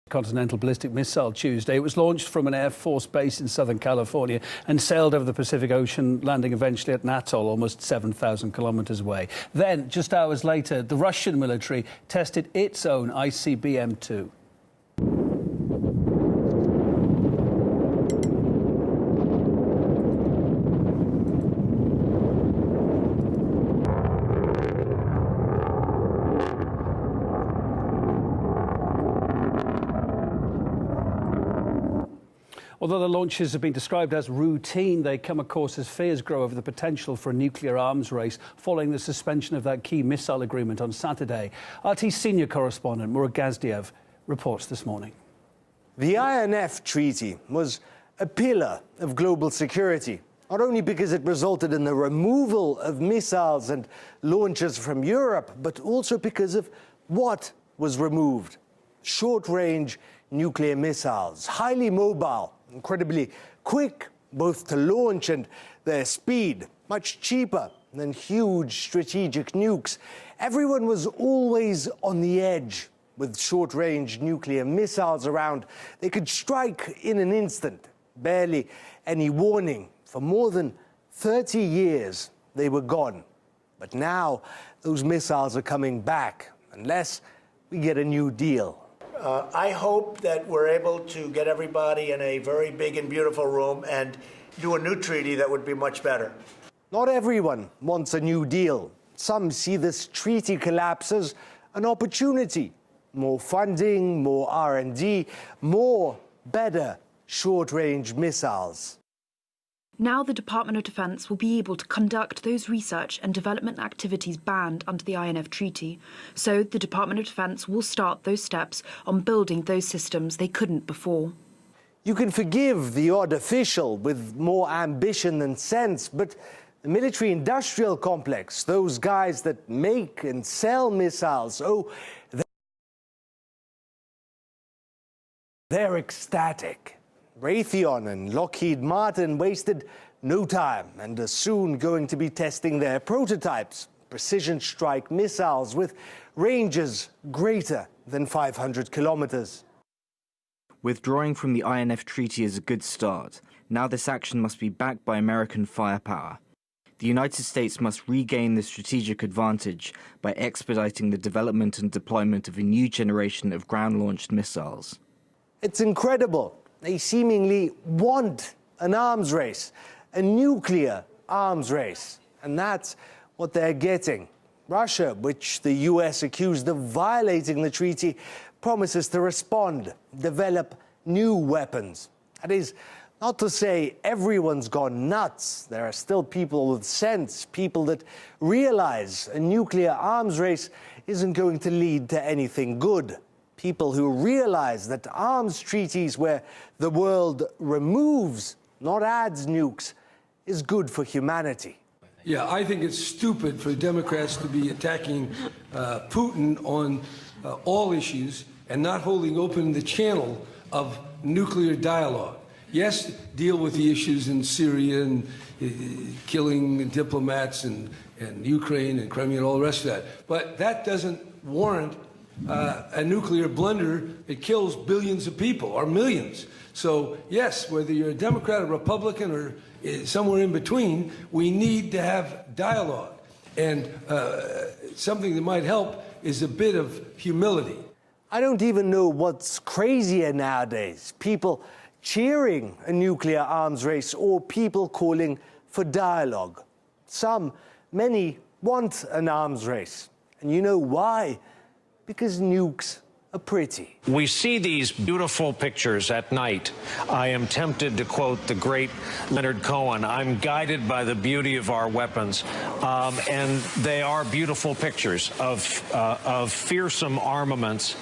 Continental ballistic missile Tuesday. It was launched from an Air Force base in Southern California and sailed over the Pacific Ocean, landing eventually at an atoll almost 7,000 kilometers away. Then, just hours later, the Russian military tested its own ICBM-2. Although the launches have been described as routine, they come, of course, as fears grow over the potential for a nuclear arms race following the suspension of that key missile agreement on Saturday. RT senior correspondent Murat Gazdiev reports this morning. The INF Treaty was a pillar of global security, not only because it resulted in the removal of missiles and launches from Europe, but also because of what was removed. Short-range nuclear missiles, highly mobile, incredibly quick, both to launch and their speed, much cheaper than huge strategic nukes. Everyone was always on the edge. With short-range nuclear missiles around, they could strike in an instant, barely any warning. For more than 30 years, they were gone. But now, those missiles are coming back, unless we get a new deal. I hope that we're able to get everybody in a very big and beautiful room and do a new treaty that would be much better. Not everyone wants a new deal. Some see this treaty collapse as an opportunity. More funding, more R&D, more, better short-range missiles. Now the Department of Defense will be able to conduct those research and development activities banned under the INF Treaty. So the Department of Defense will start those steps on building those systems they couldn't before. You can forgive the odd official with more ambition than sense, but the military-industrial complex, those guys that make and sell missiles, oh, they're ecstatic. Raytheon and Lockheed Martin wasted no time and are soon going to be testing their prototypes, precision strike missiles with ranges greater than 500 kilometers. Withdrawing from the INF Treaty is a good start. Now this action must be backed by American firepower. The United States must regain the strategic advantage by expediting the development and deployment of a new generation of ground-launched missiles. It's incredible. They seemingly want an arms race, a nuclear arms race. And that's what they're getting. Russia, which the US accused of violating the treaty, promises to respond, develop new weapons. That is not to say everyone's gone nuts. There are still people with sense, people that realize a nuclear arms race isn't going to lead to anything good. People who realize that arms treaties where the world removes, not adds nukes, is good for humanity. Yeah, I think it's stupid for Democrats to be attacking Putin on all issues and not holding open the channel of nuclear dialogue. Yes, deal with the issues in Syria and killing diplomats and Ukraine and Crimea and all the rest of that. But that doesn't warrant a nuclear blunder that kills billions of people or millions. So, yes, whether you're a Democrat, or Republican, or somewhere in between, we need to have dialogue. And something that might help is a bit of humility. I don't even know what's crazier nowadays. People cheering a nuclear arms race or people calling for dialogue. Many want an arms race. And you know why? Because nukes are pretty. We see these beautiful pictures at night. I am tempted to quote the great Leonard Cohen, I'm guided by the beauty of our weapons. And they are beautiful pictures of fearsome armaments.